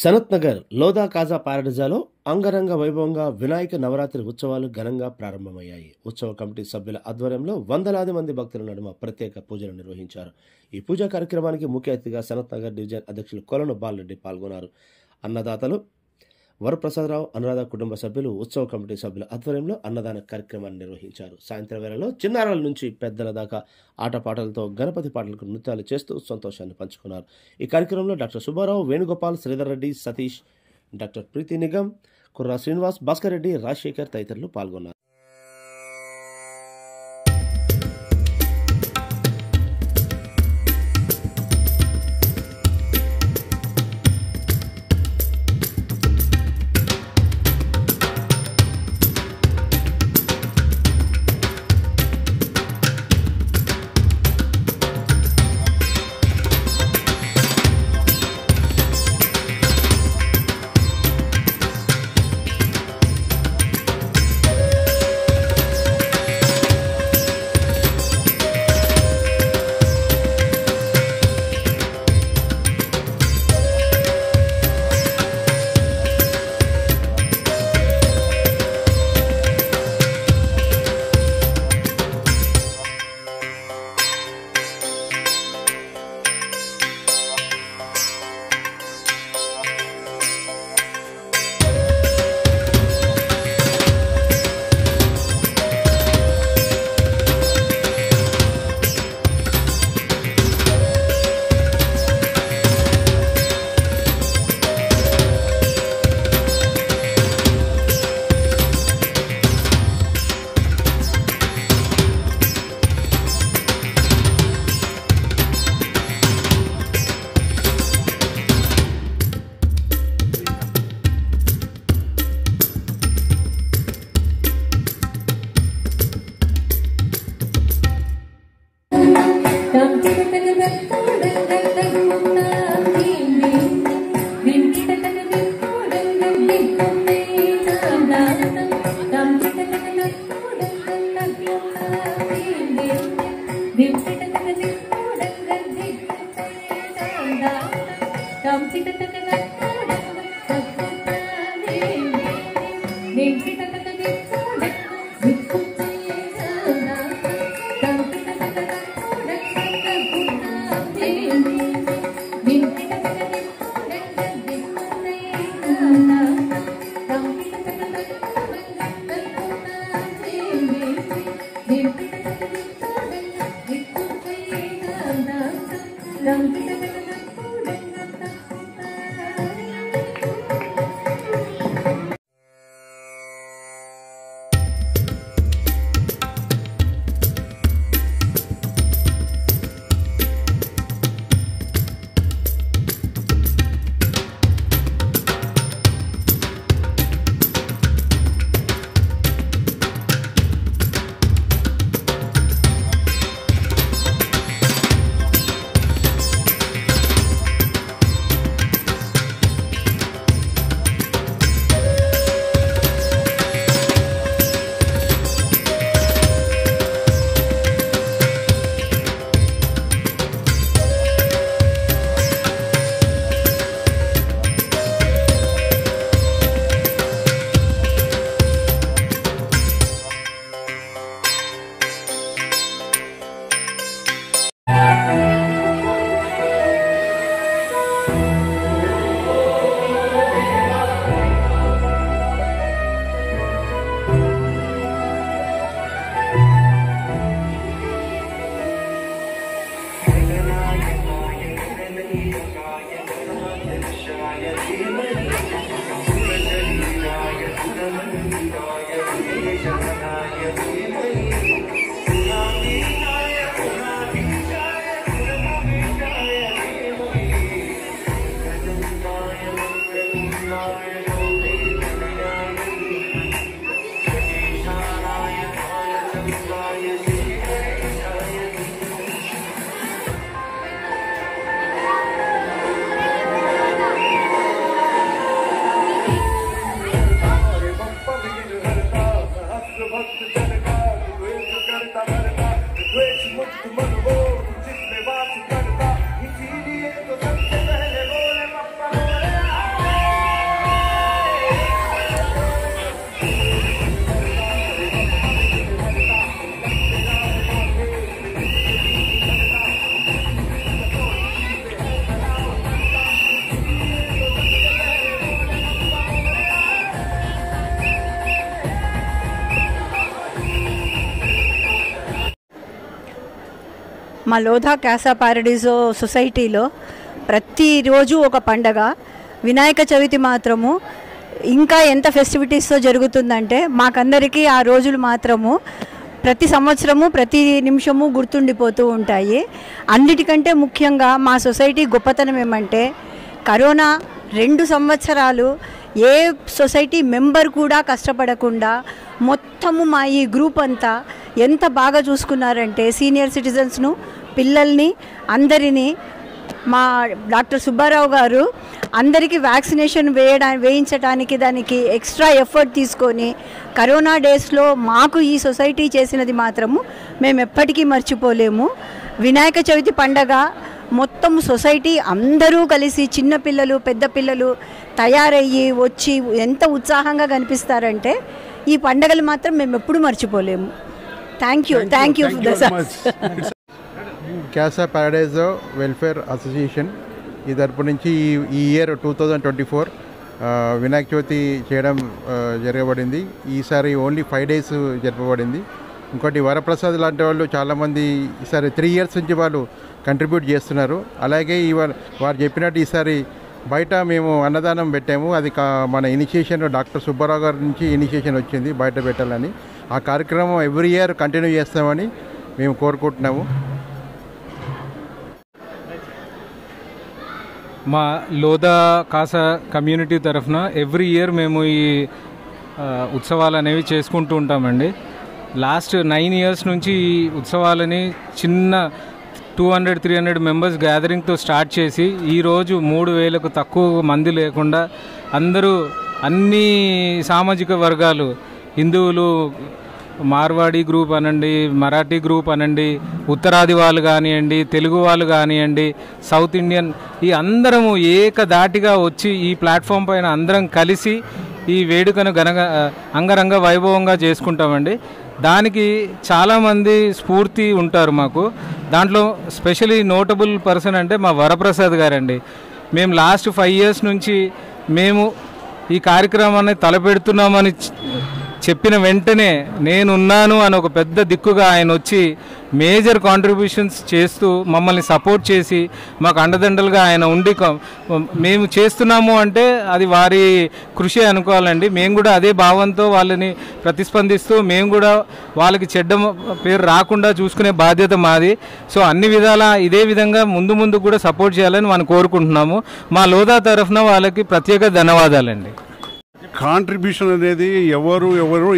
సనత్ నగర్ లోదా కాజా పారడజాలో అంగరంగ వైభవంగా వినాయక నవరాత్రి ఉత్సవాలు ఘనంగా ప్రారంభమయ్యాయి. ఉత్సవ కమిటీ సభ్యుల ఆధ్వర్యంలో వందలాది మంది భక్తుల నడుమ ప్రత్యేక పూజలు నిర్వహించారు. ఈ పూజా కార్యక్రమానికి ముఖ్య అతిథిగా సనత్ నగర్ డివిజన్ అధ్యక్షులు కొలను బాలరెడ్డి పాల్గొన్నారు. అన్నదాతలు వరప్రసాదరావు, అనురాధ కుటుంబ సభ్యులు ఉత్సవ కమిటీ సభ్యుల ఆధ్వర్యంలో అన్నదాన కార్యక్రమాన్ని నిర్వహించారు. సాయంత్రం వేళలో చిన్నారుల నుంచి పెద్దల దాకా ఆటపాటలతో గణపతి పాటలకు నృత్యాలు చేస్తూ సంతోషాన్ని పంచుకున్నారు. ఈ కార్యక్రమంలో డాక్టర్ సుబ్బారావు, వేణుగోపాల్, శ్రీధర్ రెడ్డి, సతీష్, డాక్టర్ ప్రీతి నిగమ్, కుర్రా శ్రీనివాస్, భాస్కర్ రెడ్డి, రాజశేఖర్ తదితరులు పాల్గొన్నారు. మా లోధా క్యాసా పారడైజో సొసైటీలో ప్రతిరోజు ఒక పండగ. వినాయక చవితి మాత్రము ఇంకా ఎంత ఫెస్టివిటీస్తో జరుగుతుందంటే మాకందరికీ ఆ రోజులు మాత్రము ప్రతి సంవత్సరము ప్రతి నిమిషము గుర్తుండిపోతూ ఉంటాయి. అన్నిటికంటే ముఖ్యంగా మా సొసైటీ గొప్పతనం ఏమంటే కరోనా 2 సంవత్సరాలు ఏ సొసైటీ మెంబర్ కూడా కష్టపడకుండా మొత్తము మా ఈ గ్రూప్ అంతా ఎంత బాగా చూసుకున్నారంటే సీనియర్ సిటిజన్స్ను, పిల్లల్ని, అందరినీ మా డాక్టర్ సుబ్బారావు గారు అందరికీ వ్యాక్సినేషన్ వేయించడానికి దానికి ఎక్స్ట్రా ఎఫర్ట్ తీసుకొని కరోనా డేస్లో మాకు ఈ సొసైటీ చేసినది మాత్రము మేము ఎప్పటికీ మర్చిపోలేము. వినాయక చవితి పండగ మొత్తం సొసైటీ అందరూ కలిసి చిన్నపిల్లలు పెద్ద పిల్లలు తయారయ్యి వచ్చి ఎంత ఉత్సాహంగా కనిపిస్తారంటే ఈ పండగలు మాత్రం మేము ఎప్పుడు మర్చిపోలేము. Thank you for the success. Casa Paradiso welfare association ఈ తరపు నుంచి ఈ ఇయర్ 2024 వినాయక చవితి చేయడం జరగబడింది. ఈసారి ఓన్లీ 5 days జరపబడింది. ఇంకోటి వరప్రసాద్ లాంటి వాళ్ళు చాలామంది ఈసారి 3 years నుంచి వాళ్ళు కంట్రిబ్యూట్ చేస్తున్నారు. అలాగే వారు చెప్పినట్టు ఈసారి బయట మేము అన్నదానం పెట్టాము. అది మన ఇనిషియేషన్ డాక్టర్ సుబ్బారావు గారి నుంచి ఇనిషియేషన్ వచ్చింది బయట పెట్టాలని. ఆ కార్యక్రమం ఎవ్రీ ఇయర్ కంటిన్యూ చేస్తామని మేము కోరుకుంటున్నాము. మా లోధా కాసా కమ్యూనిటీ తరఫున ఎవ్రీ ఇయర్ మేము ఈ ఉత్సవాలు అనేవి చేసుకుంటూ ఉంటామండి. లాస్ట్ 9 years నుంచి ఈ ఉత్సవాలని చిన్న 200-300 మెంబర్స్ గ్యాదరింగ్తో స్టార్ట్ చేసి ఈరోజు 3,000కు తక్కువ మంది లేకుండా అందరూ అన్ని సామాజిక వర్గాలు, హిందువులు, మార్వాడి గ్రూప్ అనండి, మరాఠీ గ్రూప్ అనండి, ఉత్తరాది వాళ్ళు కానివ్వండి, తెలుగు వాళ్ళు కానివ్వండి, సౌత్ ఇండియన్, ఈ అందరము ఏకదాటిగా వచ్చి ఈ ప్లాట్ఫామ్ పైన అందరం కలిసి ఈ వేడుకను అంగరంగ వైభవంగా చేసుకుంటామండి. దానికి చాలామంది స్ఫూర్తి ఉంటారు మాకు. దాంట్లో స్పెషలీ నోటబుల్ పర్సన్ అంటే మా వరప్రసాద్ గారండి. మేము లాస్ట్ 5 years నుంచి మేము ఈ కార్యక్రమాన్ని తలపెడుతున్నామని చెప్పిన వెంటనే నేనున్నాను అని ఒక పెద్ద దిక్కుగా ఆయన వచ్చి మేజర్ కాంట్రిబ్యూషన్స్ చేస్తూ మమ్మల్ని సపోర్ట్ చేసి మాకు అండదండలుగా ఆయన ఉండి మేము చేస్తున్నాము అంటే అది వారి కృషి అనుకోవాలండి. మేము కూడా అదే భావంతో వాళ్ళని ప్రతిస్పందిస్తూ మేము కూడా వాళ్ళకి చెడ్డ పేరు రాకుండా చూసుకునే బాధ్యత మాది. సో అన్ని విధాలా ఇదే విధంగా ముందు కూడా సపోర్ట్ చేయాలని మనం కోరుకుంటున్నాము. మా లోధా తరఫున వాళ్ళకి ప్రత్యేక ధన్యవాదాలండి. కాంట్రిబ్యూషన్ అనేది ఎవరు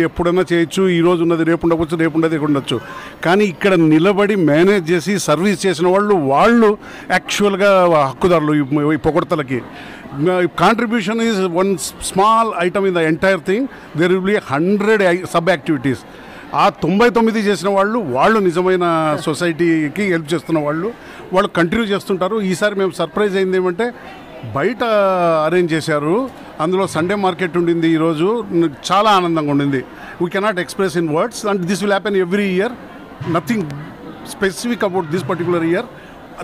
ఎప్పుడన్నా చేయొచ్చు. ఈరోజు ఉన్నది రేపు ఉండవచ్చు, రేపు ఉండదు ఉండొచ్చు. కానీ ఇక్కడ నిలబడి మేనేజ్ చేసి సర్వీస్ చేసిన వాళ్ళు యాక్చువల్గా హక్కుదారులు ఈ పొగడ్తలకి. Contribution is one small item in the entire thing. There will be 100 sub activities. ఆ 99 చేసిన వాళ్ళు నిజమైన సొసైటీకి హెల్ప్ చేస్తున్న వాళ్ళు కంటిన్యూ చేస్తుంటారు. ఈసారి మేము సర్ప్రైజ్ అయింది ఏమంటే బయట అరేంజ్ చేశారు. అందులో సండే మార్కెట్ ఉండింది. ఈరోజు చాలా ఆనందంగా ఉండింది. We cannot express in words. And this will happen every year. Nothing specific about this particular year.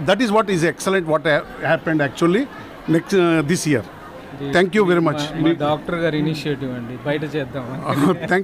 That is what is excellent what happened actually this year. Thank you very much. Doctor గారి initiative అండి, బయట చేద్దాం. Thank